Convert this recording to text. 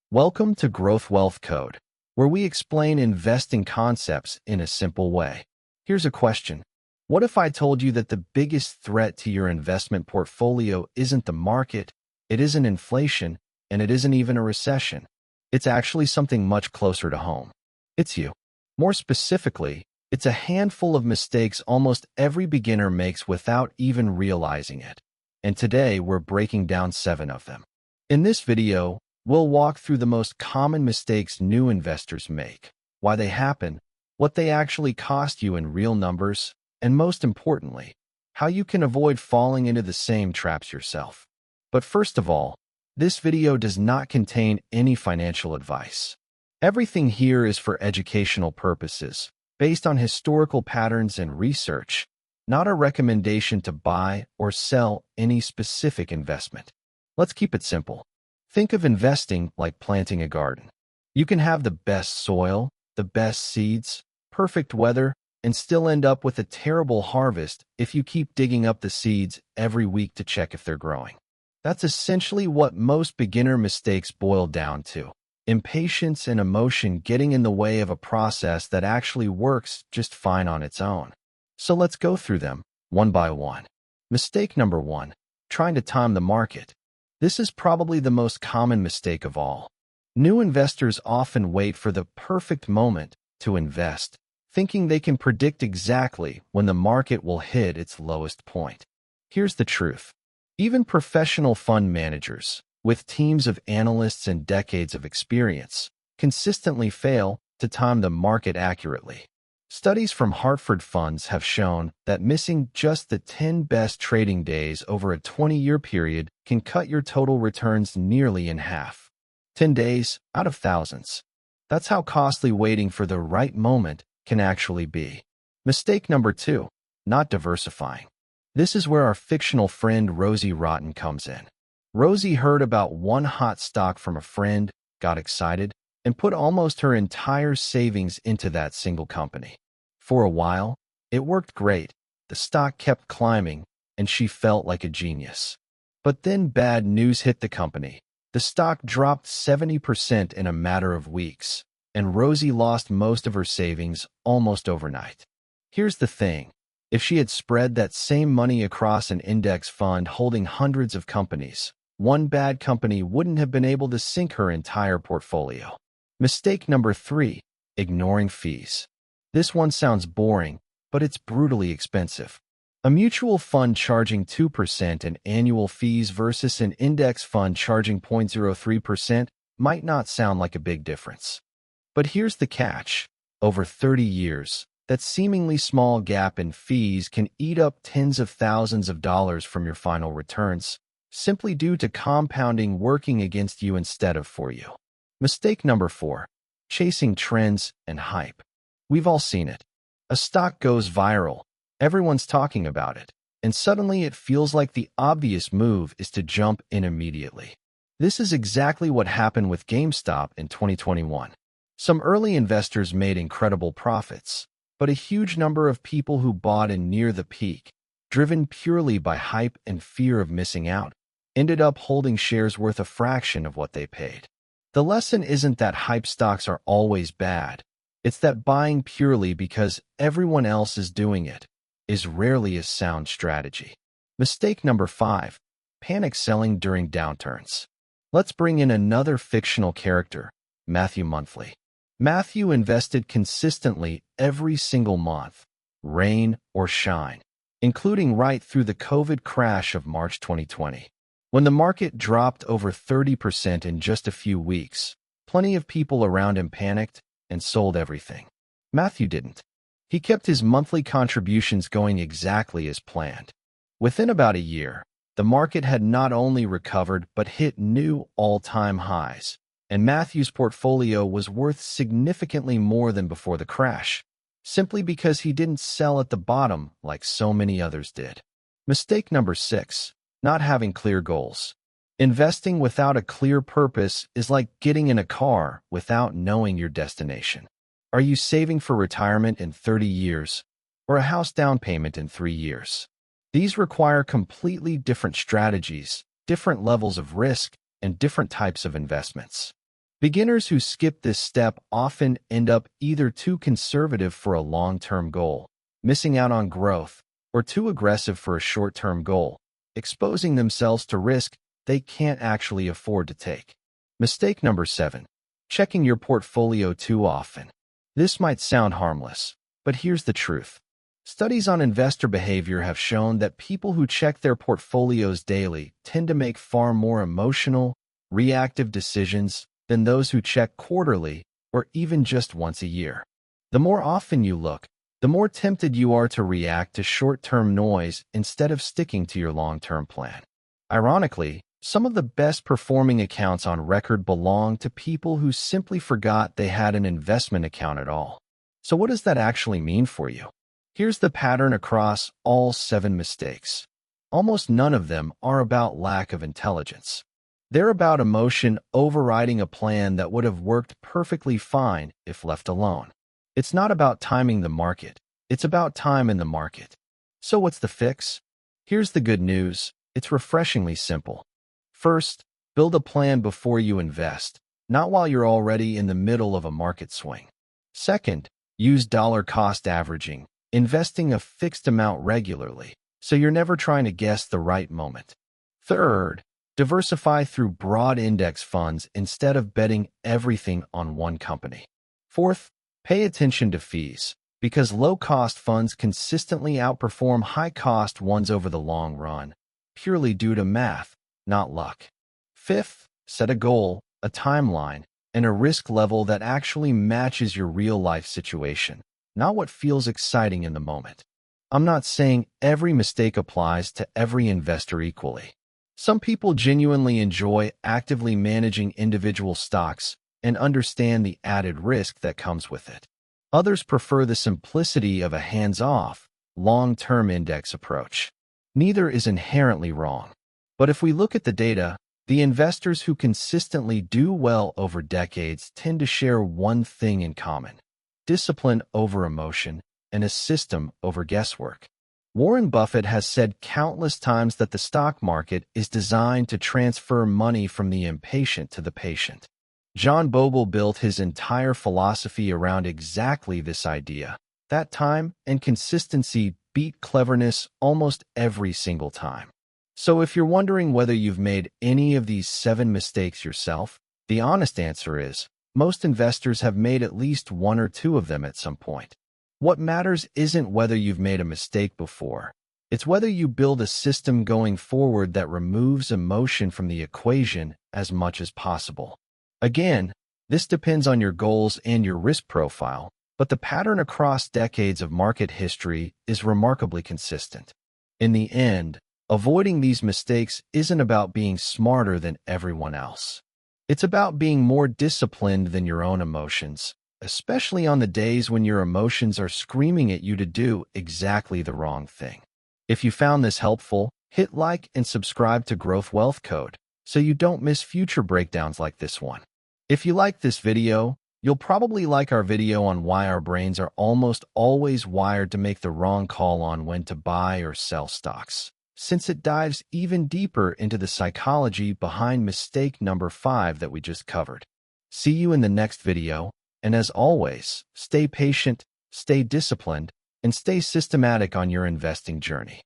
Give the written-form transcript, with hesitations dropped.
Welcome to Growth Wealth Code, where we explain investing concepts in a simple way. Here's a question. What if I told you that the biggest threat to your investment portfolio isn't the market, it isn't inflation, and it isn't even a recession? It's actually something much closer to home. It's you. More specifically, it's a handful of mistakes almost every beginner makes without even realizing it. And today we're breaking down 7 of them. In this video, we'll walk through the most common mistakes new investors make, why they happen, what they actually cost you in real numbers, and most importantly, how you can avoid falling into the same traps yourself. But first of all, this video does not contain any financial advice. Everything here is for educational purposes, based on historical patterns and research, not a recommendation to buy or sell any specific investment. Let's keep it simple. Think of investing like planting a garden. You can have the best soil, the best seeds, perfect weather, and still end up with a terrible harvest if you keep digging up the seeds every week to check if they're growing. That's essentially what most beginner mistakes boil down to. Impatience and emotion getting in the way of a process that actually works just fine on its own. So let's go through them, one by one. Mistake number 1, trying to time the market. This is probably the most common mistake of all. New investors often wait for the perfect moment to invest, thinking they can predict exactly when the market will hit its lowest point. Here's the truth. Even professional fund managers, with teams of analysts and decades of experience, consistently fail to time the market accurately. Studies from Hartford funds have shown that missing just the 10 best trading days over a 20-year period can cut your total returns nearly in half. 10 days out of thousands. That's how costly waiting for the right moment can actually be. Mistake number 2, not diversifying. This is where our fictional friend Rosie Rotten comes in. Rosie heard about one hot stock from a friend, got excited, and put almost her entire savings into that single company. For a while, it worked great. The stock kept climbing, and she felt like a genius. But then bad news hit the company. The stock dropped 70% in a matter of weeks, and Rosie lost most of her savings almost overnight. Here's the thing. If she had spread that same money across an index fund holding hundreds of companies, one bad company wouldn't have been able to sink her entire portfolio. Mistake number 3, ignoring fees. This one sounds boring, but it's brutally expensive. A mutual fund charging 2% in annual fees versus an index fund charging 0.03% might not sound like a big difference. But here's the catch. Over 30 years, that seemingly small gap in fees can eat up tens of thousands of dollars from your final returns, simply due to compounding working against you instead of for you. Mistake number 4, chasing trends and hype. We've all seen it. A stock goes viral, everyone's talking about it, and suddenly it feels like the obvious move is to jump in immediately. This is exactly what happened with GameStop in 2021. Some early investors made incredible profits, but a huge number of people who bought in near the peak, driven purely by hype and fear of missing out, ended up holding shares worth a fraction of what they paid. The lesson isn't that hype stocks are always bad. It's that buying purely because everyone else is doing it is rarely a sound strategy. Mistake number 5, panic selling during downturns. Let's bring in another fictional character, Matthew Monthly. Matthew invested consistently every single month, rain or shine, including right through the COVID crash of March 2020. When the market dropped over 30% in just a few weeks, plenty of people around him panicked and sold everything. Matthew didn't. He kept his monthly contributions going exactly as planned. Within about a year, the market had not only recovered but hit new all-time highs, and Matthew's portfolio was worth significantly more than before the crash, simply because he didn't sell at the bottom like so many others did. Mistake number 6, not having clear goals. Investing without a clear purpose is like getting in a car without knowing your destination. Are you saving for retirement in 30 years or a house down payment in 3 years? These require completely different strategies, different levels of risk, and different types of investments. Beginners who skip this step often end up either too conservative for a long-term goal, missing out on growth, or too aggressive for a short-term goal, exposing themselves to risk they can't actually afford to take. Mistake number 7. Checking your portfolio too often. This might sound harmless, but here's the truth. Studies on investor behavior have shown that people who check their portfolios daily tend to make far more emotional, reactive decisions than those who check quarterly or even just once a year. The more often you look, the more tempted you are to react to short-term noise instead of sticking to your long-term plan. Ironically, some of the best performing accounts on record belong to people who simply forgot they had an investment account at all. So what does that actually mean for you? Here's the pattern across all 7 mistakes. Almost none of them are about lack of intelligence. They're about emotion overriding a plan that would have worked perfectly fine if left alone. It's not about timing the market. It's about time in the market. So what's the fix? Here's the good news. It's refreshingly simple. First, build a plan before you invest, not while you're already in the middle of a market swing. Second, use dollar cost averaging, investing a fixed amount regularly, so you're never trying to guess the right moment. Third, diversify through broad index funds instead of betting everything on one company. Fourth, pay attention to fees, because low-cost funds consistently outperform high-cost ones over the long run, purely due to math, not luck. Fifth, set a goal, a timeline, and a risk level that actually matches your real-life situation, not what feels exciting in the moment. I'm not saying every mistake applies to every investor equally. Some people genuinely enjoy actively managing individual stocks and understand the added risk that comes with it. Others prefer the simplicity of a hands-off, long-term index approach. Neither is inherently wrong. But if we look at the data, the investors who consistently do well over decades tend to share one thing in common: discipline over emotion and a system over guesswork. Warren Buffett has said countless times that the stock market is designed to transfer money from the impatient to the patient. John Bogle built his entire philosophy around exactly this idea. That time and consistency beat cleverness almost every single time. So if you're wondering whether you've made any of these 7 mistakes yourself, the honest answer is, most investors have made at least 1 or 2 of them at some point. What matters isn't whether you've made a mistake before. It's whether you build a system going forward that removes emotion from the equation as much as possible. Again, this depends on your goals and your risk profile, but the pattern across decades of market history is remarkably consistent. In the end, avoiding these mistakes isn't about being smarter than everyone else. It's about being more disciplined than your own emotions, especially on the days when your emotions are screaming at you to do exactly the wrong thing. If you found this helpful, hit like and subscribe to Growth Wealth Code so you don't miss future breakdowns like this one. If you like this video, you'll probably like our video on why our brains are almost always wired to make the wrong call on when to buy or sell stocks, since it dives even deeper into the psychology behind mistake number 5 that we just covered. See you in the next video, and as always, stay patient, stay disciplined, and stay systematic on your investing journey.